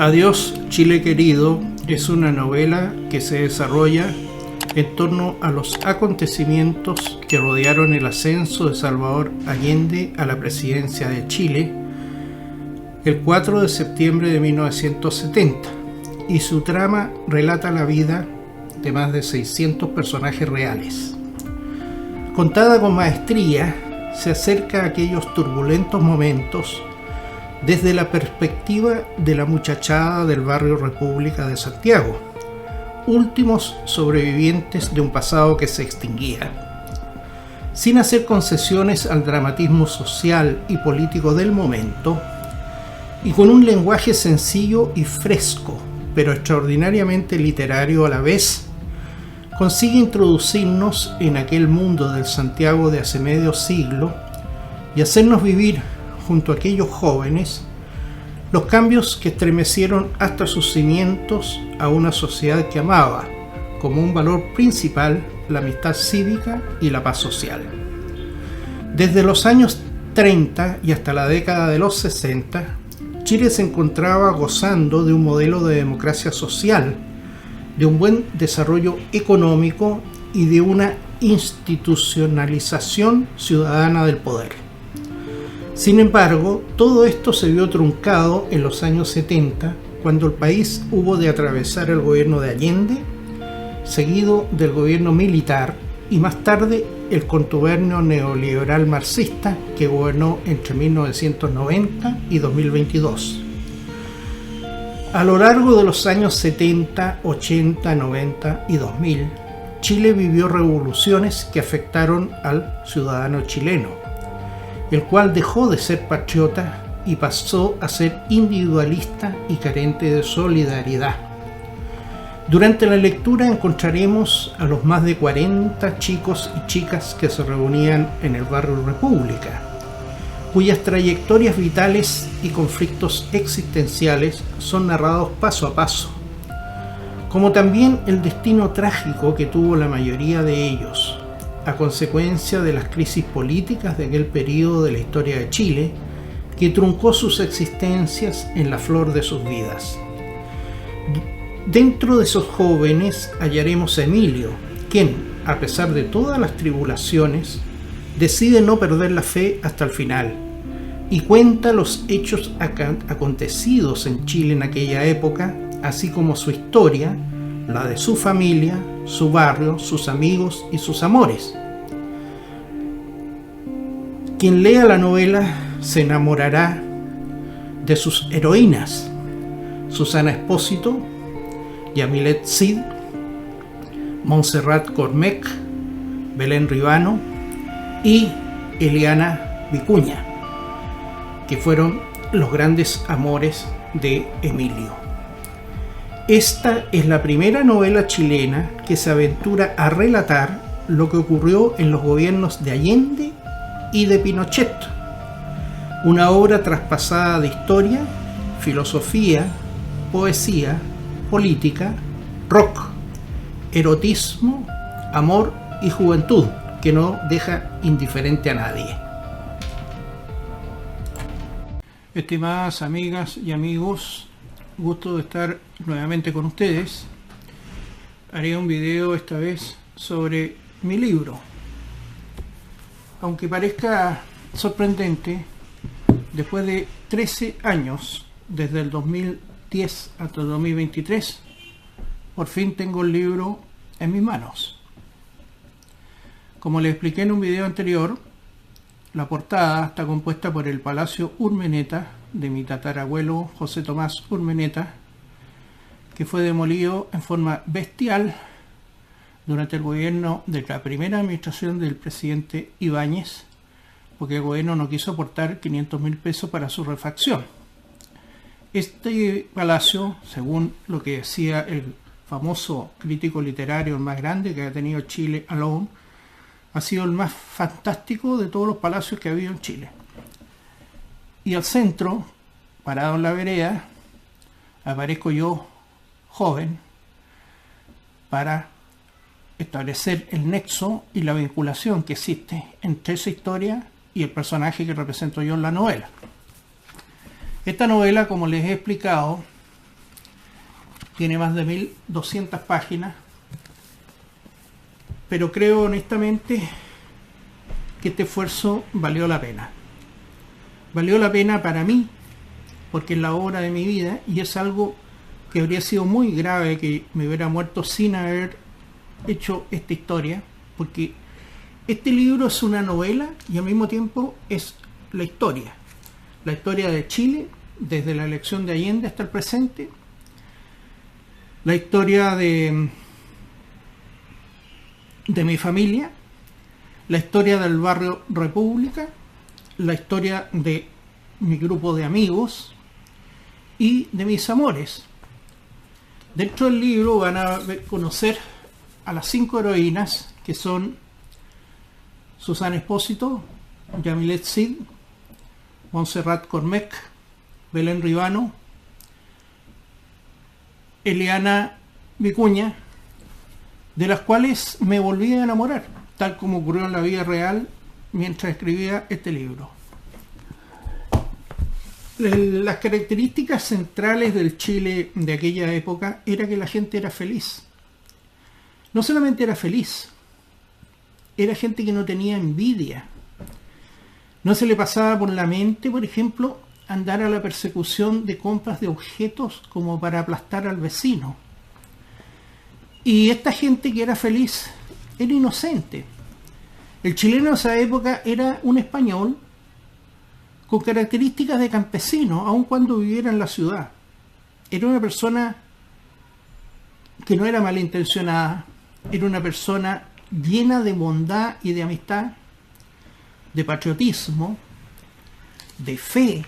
Adiós, Chile querido es una novela que se desarrolla en torno a los acontecimientos que rodearon el ascenso de Salvador Allende a la presidencia de Chile el 4 de septiembre de 1970, y su trama relata la vida de más de 600 personajes reales. Contada con maestría, se acerca a aquellos turbulentos momentos desde la perspectiva de la muchachada del barrio República de Santiago, últimos sobrevivientes de un pasado que se extinguía. Sin hacer concesiones al dramatismo social y político del momento, y con un lenguaje sencillo y fresco, pero extraordinariamente literario a la vez, consigue introducirnos en aquel mundo del Santiago de hace medio siglo y hacernos vivir, junto a aquellos jóvenes, los cambios que estremecieron hasta sus cimientos a una sociedad que amaba, como un valor principal, la amistad cívica y la paz social. Desde los años 30 y hasta la década de los 60, Chile se encontraba gozando de un modelo de democracia social, de un buen desarrollo económico y de una institucionalización ciudadana del poder. Sin embargo, todo esto se vio truncado en los años 70, cuando el país hubo de atravesar el gobierno de Allende, seguido del gobierno militar y más tarde el contubernio neoliberal marxista que gobernó entre 1990 y 2022. A lo largo de los años 70, 80, 90 y 2000, Chile vivió revoluciones que afectaron al ciudadano chileno, el cual dejó de ser patriota y pasó a ser individualista y carente de solidaridad. Durante la lectura encontraremos a los más de 40 chicos y chicas que se reunían en el barrio República, cuyas trayectorias vitales y conflictos existenciales son narrados paso a paso, como también el destino trágico que tuvo la mayoría de ellos, a consecuencia de las crisis políticas de aquel periodo de la historia de Chile, que truncó sus existencias en la flor de sus vidas. Dentro de esos jóvenes hallaremos a Emilio, quien, a pesar de todas las tribulaciones, decide no perder la fe hasta el final y cuenta los hechos acontecidos en Chile en aquella época, así como su historia, la de su familia, su barrio, sus amigos y sus amores. Quien lea la novela se enamorará de sus heroínas: Susana Espósito, Yamilet Cid, Montserrat Cormec, Belén Ribano y Eliana Vicuña, que fueron los grandes amores de Emilio. Esta es la primera novela chilena que se aventura a relatar lo que ocurrió en los gobiernos de Allende y de Pinochet. Una obra traspasada de historia, filosofía, poesía, política, rock, erotismo, amor y juventud, que no deja indiferente a nadie. Estimadas amigas y amigos, gusto de estar nuevamente con ustedes. Haré un video esta vez sobre mi libro. Aunque parezca sorprendente, después de 13 años, desde el 2010 hasta el 2023, por fin tengo el libro en mis manos. Como les expliqué en un video anterior, la portada está compuesta por el Palacio Urmeneta de mi tatarabuelo José Tomás Urmeneta, que fue demolido en forma bestial durante el gobierno de la primera administración del presidente Ibáñez, porque el gobierno no quiso aportar 500.000 pesos para su refacción. Este palacio, según lo que decía el famoso crítico literario, el más grande que ha tenido Chile Alone, ha sido el más fantástico de todos los palacios que ha habido en Chile. Y al centro, parado en la vereda, aparezco yo, joven, para establecer el nexo y la vinculación que existe entre esa historia y el personaje que represento yo en la novela. Esta novela, como les he explicado, tiene más de 1200 páginas, pero creo honestamente que este esfuerzo valió la pena. Valió la pena para mí, porque es la obra de mi vida y es algo que habría sido muy grave que me hubiera muerto sin haber hecho esta historia, porque este libro es una novela y al mismo tiempo es la historia de Chile, desde la elección de Allende hasta el presente, la historia de mi familia, la historia del barrio República, la historia de mi grupo de amigos y de mis amores. Dentro del libro van a conocer a las 5 heroínas, que son Susana Espósito, Yamilet Cid, Montserrat Cormec, Belén Ribano, Eliana Vicuña, de las cuales me volví a enamorar, tal como ocurrió en la vida real mientras escribía este libro. Las características centrales del Chile de aquella época era que la gente era feliz. No solamente era feliz, era gente que no tenía envidia. No se le pasaba por la mente, por ejemplo, andar a la persecución de compras de objetos como para aplastar al vecino. Y esta gente que era feliz era inocente. El chileno de esa época era un español con características de campesino, aun cuando viviera en la ciudad. Era una persona que no era malintencionada, era una persona llena de bondad y de amistad, de patriotismo, de fe,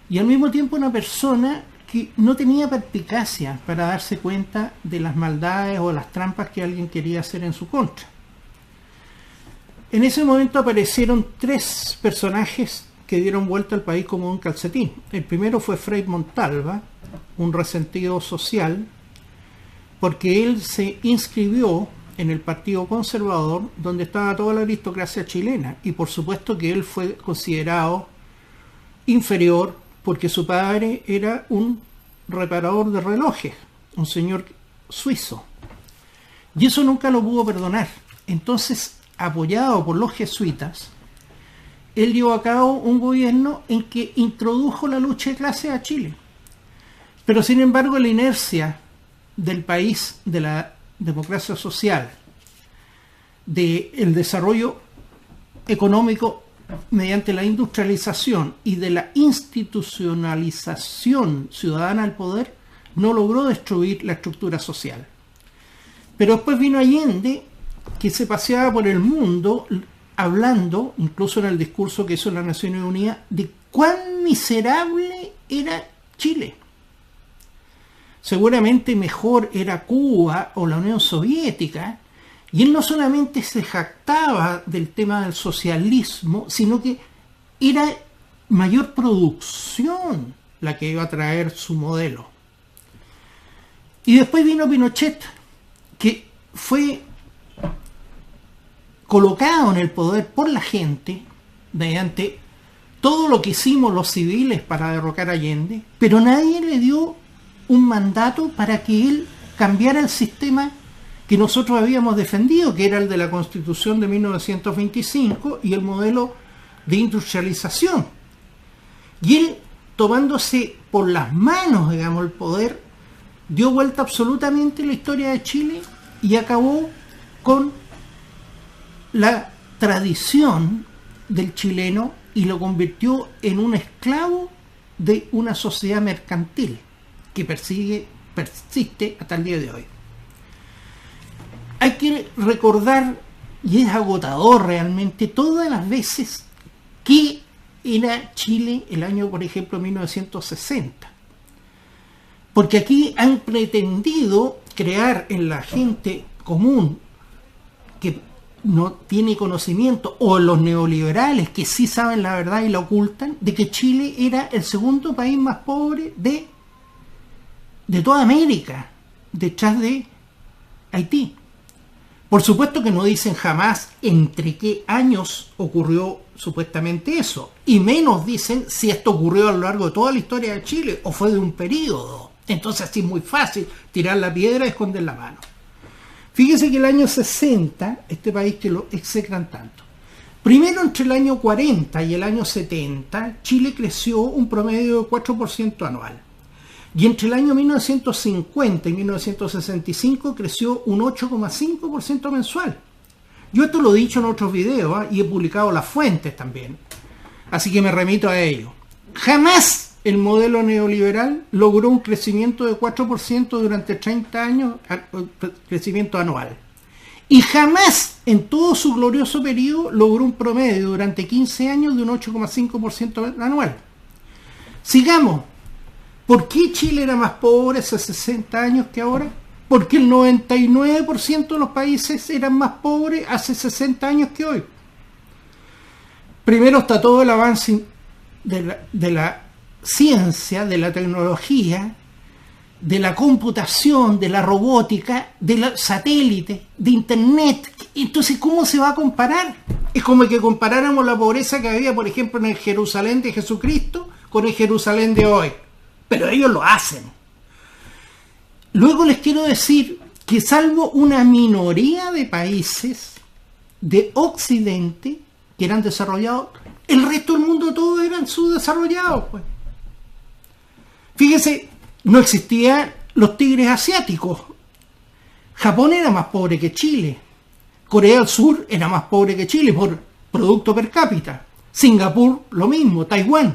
y al mismo tiempo una persona que no tenía perspicacia para darse cuenta de las maldades o las trampas que alguien quería hacer en su contra. En ese momento aparecieron 3 personajes que dieron vuelta al país como un calcetín. El primero fue Frei Montalva, un resentido social, porque él se inscribió en el Partido Conservador, donde estaba toda la aristocracia chilena, y por supuesto que él fue considerado inferior porque su padre era un reparador de relojes, un señor suizo, y eso nunca lo pudo perdonar. Entonces, apoyado por los jesuitas, él llevó a cabo un gobierno en que introdujo la lucha de clases a Chile. Pero sin embargo, la inercia del país, de la democracia social, del desarrollo económico mediante la industrialización y de la institucionalización ciudadana del poder, no logró destruir la estructura social. Pero después vino Allende, que se paseaba por el mundo hablando, incluso en el discurso que hizo en las Naciones Unidas, de cuán miserable era Chile. Seguramente mejor era Cuba o la Unión Soviética, y él no solamente se jactaba del tema del socialismo, sino que era mayor producción la que iba a traer su modelo. Y después vino Pinochet, que fue colocado en el poder por la gente mediante todo lo que hicimos los civiles para derrocar a Allende, pero nadie le dio un mandato para que él cambiara el sistema que nosotros habíamos defendido, que era el de la Constitución de 1925 y el modelo de industrialización. Y él, tomándose por las manos, digamos, el poder, dio vuelta absolutamente la historia de Chile y acabó con la tradición del chileno y lo convirtió en un esclavo de una sociedad mercantil que persiste hasta el día de hoy. Hay que recordar, y es agotador realmente, todas las veces que era Chile el año, por ejemplo, 1960. Porque aquí han pretendido crear en la gente común que no tiene conocimiento, o los neoliberales que sí saben la verdad y la ocultan, de que Chile era el segundo país más pobre de toda América, detrás de Haití. Por supuesto que no dicen jamás entre qué años ocurrió supuestamente eso, y menos dicen si esto ocurrió a lo largo de toda la historia de Chile o fue de un periodo. Entonces así es muy fácil tirar la piedra y esconder la mano. Fíjese que el año 60, este país que lo execran tanto, primero entre el año 40 y el año 70, Chile creció un promedio de 4% anual. Y entre el año 1950 y 1965 creció un 8,5% mensual. Yo esto lo he dicho en otros videos, y he publicado las fuentes también. Así que me remito a ello. Jamás el modelo neoliberal logró un crecimiento de 4% durante 30 años, crecimiento anual. Y jamás en todo su glorioso periodo logró un promedio durante 15 años de un 8,5% anual. Sigamos. ¿Por qué Chile era más pobre hace 60 años que ahora? Porque el 99% de los países eran más pobres hace 60 años que hoy. Primero está todo el avance de la ciencia, de la tecnología, de la computación, de la robótica, de los satélites, de internet. Entonces, ¿cómo se va a comparar? Es como que comparáramos la pobreza que había, por ejemplo, en el Jerusalén de Jesucristo con el Jerusalén de hoy. Pero ellos lo hacen. Luego les quiero decir que salvo una minoría de países de Occidente que eran desarrollados, el resto del mundo todos eran subdesarrollados, pues. Fíjese, no existían los tigres asiáticos. Japón era más pobre que Chile. Corea del Sur era más pobre que Chile por producto per cápita. Singapur lo mismo, Taiwán.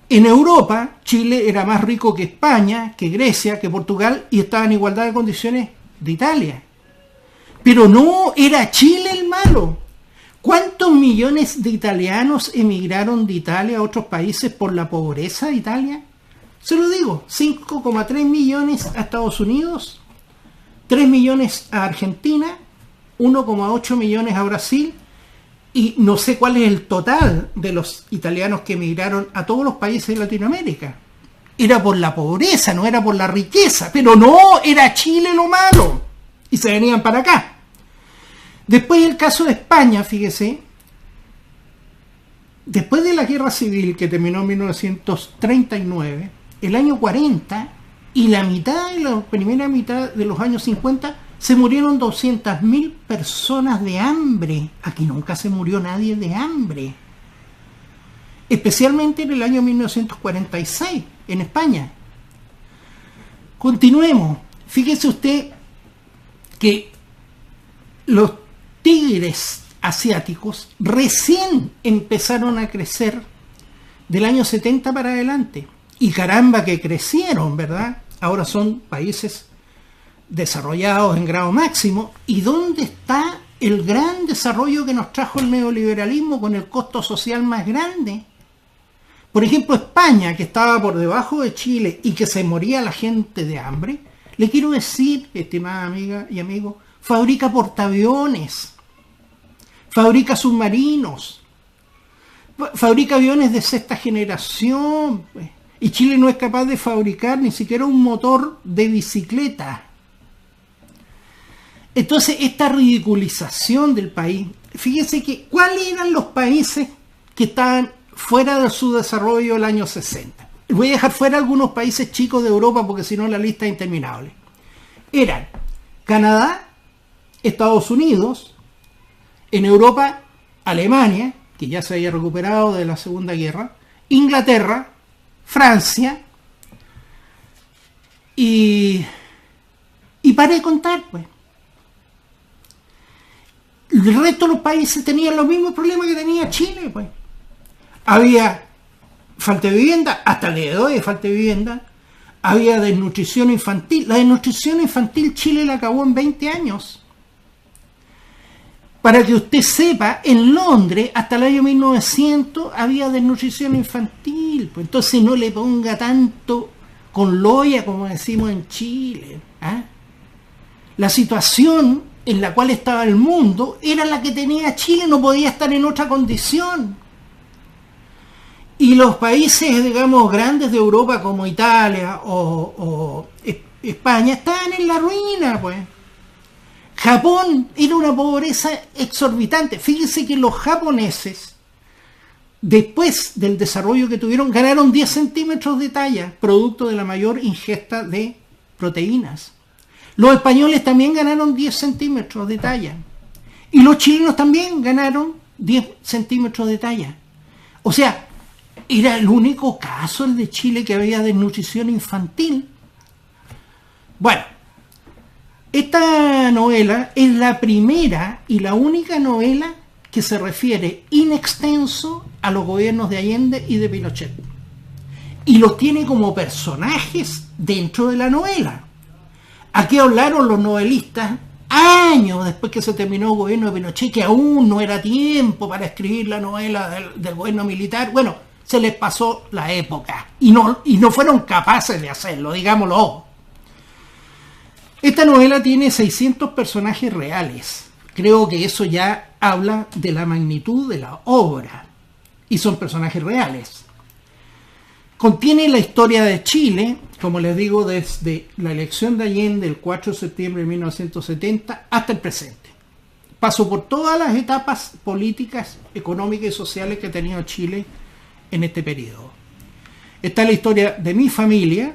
En Europa, Chile era más rico que España, que Grecia, que Portugal, y estaba en igualdad de condiciones de Italia. Pero no era Chile el malo. ¿Cuántos millones de italianos emigraron de Italia a otros países por la pobreza de Italia? Se lo digo, 5,3 millones a Estados Unidos, 3 millones a Argentina, 1,8 millones a Brasil, y no sé cuál es el total de los italianos que emigraron a todos los países de Latinoamérica. Era por la pobreza, no era por la riqueza, pero no, era Chile lo malo, y se venían para acá. Después el caso de España, fíjese, después de la guerra civil que terminó en 1939, el año 40 y la primera mitad de los años 50 se murieron 200.000 personas de hambre. Aquí nunca se murió nadie de hambre. Especialmente en el año 1946, en España. Continuemos. Fíjese usted que los tigres asiáticos recién empezaron a crecer del año 70 para adelante. Y caramba que crecieron, ¿verdad? Ahora son países desarrollados en grado máximo. ¿Y dónde está el gran desarrollo que nos trajo el neoliberalismo con el costo social más grande? Por ejemplo, España, que estaba por debajo de Chile y que se moría la gente de hambre, le quiero decir, estimada amiga y amigo, fabrica portaaviones, fabrica submarinos, fabrica aviones de sexta generación, pues. Y Chile no es capaz de fabricar ni siquiera un motor de bicicleta. Entonces, esta ridiculización del país, fíjese que ¿cuáles eran los países que estaban fuera de su desarrollo el año 60? Voy a dejar fuera algunos países chicos de Europa porque si no la lista es interminable. Eran Canadá, Estados Unidos, en Europa, Alemania, que ya se había recuperado de la Segunda Guerra, Inglaterra, Francia, y para de contar, pues. El resto de los países tenían los mismos problemas que tenía Chile, pues. Había falta de vivienda, hasta el día de hoy hay falta de vivienda. Había desnutrición infantil. La desnutrición infantil Chile la acabó en 20 años. Para que usted sepa, en Londres, hasta el año 1900, había desnutrición infantil. Pues entonces no le ponga tanto con loya como decimos en Chile. ¿Ah? La situación en la cual estaba el mundo era la que tenía Chile, no podía estar en otra condición. Y los países, digamos, grandes de Europa como Italia o España estaban en la ruina, pues. Japón, era una pobreza exorbitante. Fíjense que los japoneses después del desarrollo que tuvieron, ganaron 10 centímetros de talla, producto de la mayor ingesta de proteínas. Los españoles también ganaron 10 centímetros de talla. Y los chilenos también ganaron 10 centímetros de talla. O sea, era el único caso el de Chile que había desnutrición infantil. Bueno, esta novela es la primera y la única novela que se refiere in extenso a los gobiernos de Allende y de Pinochet. Y los tiene como personajes dentro de la novela. Aquí hablaron los novelistas años después que se terminó el gobierno de Pinochet, que aún no era tiempo para escribir la novela del gobierno militar. Bueno, se les pasó la época y no fueron capaces de hacerlo, digámoslo. Esta novela tiene 600 personajes reales. Creo que eso ya habla de la magnitud de la obra. Y son personajes reales. Contiene la historia de Chile, como les digo, desde la elección de Allende el 4 de septiembre de 1970 hasta el presente. Paso por todas las etapas políticas, económicas y sociales que ha tenido Chile en este periodo. Está la historia de mi familia,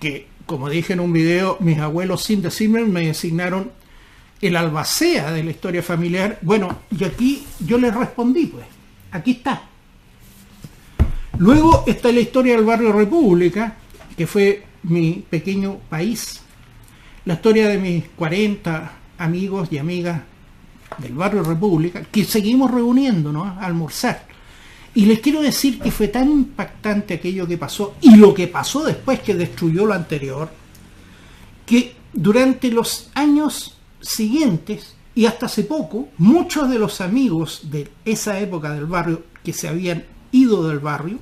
que, como dije en un video, mis abuelos, sin decirme, me designaron el albacea de la historia familiar. Bueno, y aquí yo les respondí, pues, aquí está. Luego está la historia del barrio República, que fue mi pequeño país. La historia de mis 40 amigos y amigas del barrio República, que seguimos reuniéndonos a almorzar. Y les quiero decir que fue tan impactante aquello que pasó y lo que pasó después, que destruyó lo anterior, que durante los años siguientes y hasta hace poco, muchos de los amigos de esa época del barrio que se habían ido del barrio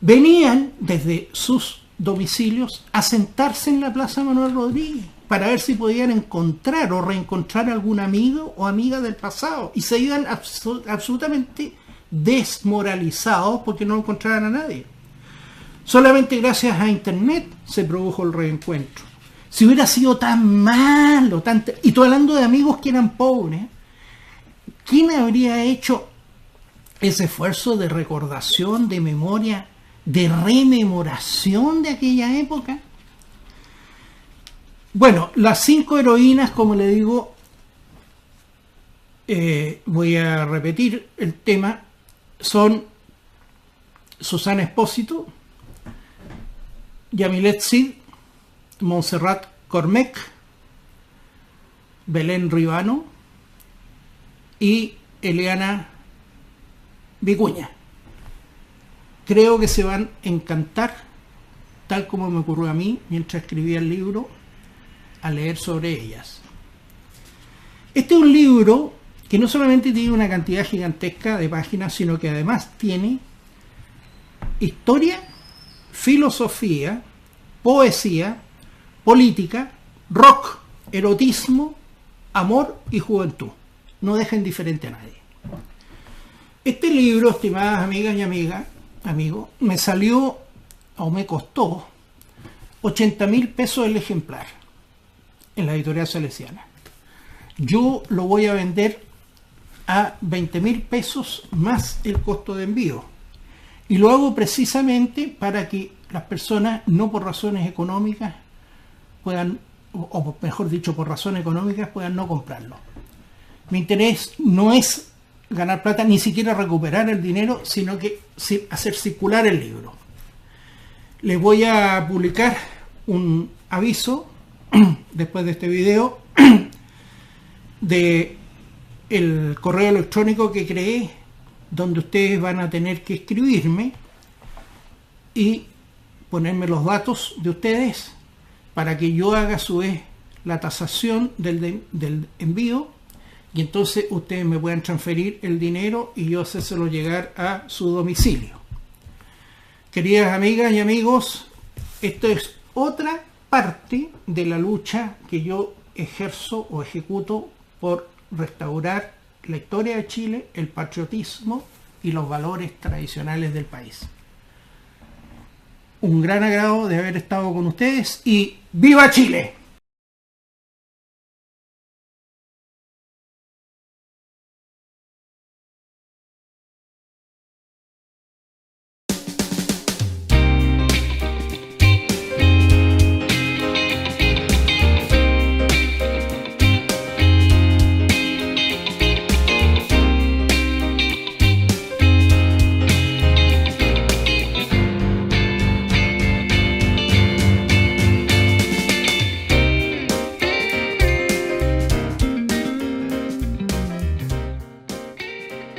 venían desde sus domicilios a sentarse en la Plaza Manuel Rodríguez para ver si podían encontrar o reencontrar algún amigo o amiga del pasado, y se iban absolutamente desmoralizados porque no encontraban a nadie. Solamente gracias a internet se produjo el reencuentro. Si hubiera sido tan malo, y estoy hablando de amigos que eran pobres, ¿quién habría hecho ese esfuerzo de recordación, de memoria, de rememoración de aquella época? Bueno, las 5 heroínas, como le digo, voy a repetir el tema, son Susana Espósito, Yamilet Cid, Montserrat Cormec, Belén Ribano y Eliana Vicuña. Creo que se van a encantar, tal como me ocurrió a mí mientras escribía el libro, a leer sobre ellas. Este es un libro que no solamente tiene una cantidad gigantesca de páginas, sino que además tiene historia, filosofía, poesía, política, rock, erotismo, amor y juventud. No deja indiferente a nadie. Este libro, estimadas amigas y amigos, me salió, o me costó, 80.000 pesos el ejemplar en la editorial Salesiana. Yo lo voy a vender a 20.000 pesos más el costo de envío. Y lo hago precisamente para que las personas, no por razones económicas, puedan, o mejor dicho, por razones económicas, puedan no comprarlo. Mi interés no es ganar plata, ni siquiera recuperar el dinero, sino que hacer circular el libro. Les voy a publicar un aviso después de este video de el correo electrónico que creé, donde ustedes van a tener que escribirme y ponerme los datos de ustedes para que yo haga a su vez la tasación del envío, y entonces ustedes me puedan transferir el dinero y yo hacérselo llegar a su domicilio. Queridas amigas y amigos, esto es otra parte de la lucha que yo ejerzo o ejecuto por restaurar la historia de Chile, el patriotismo y los valores tradicionales del país. Un gran agrado de haber estado con ustedes y ¡viva Chile!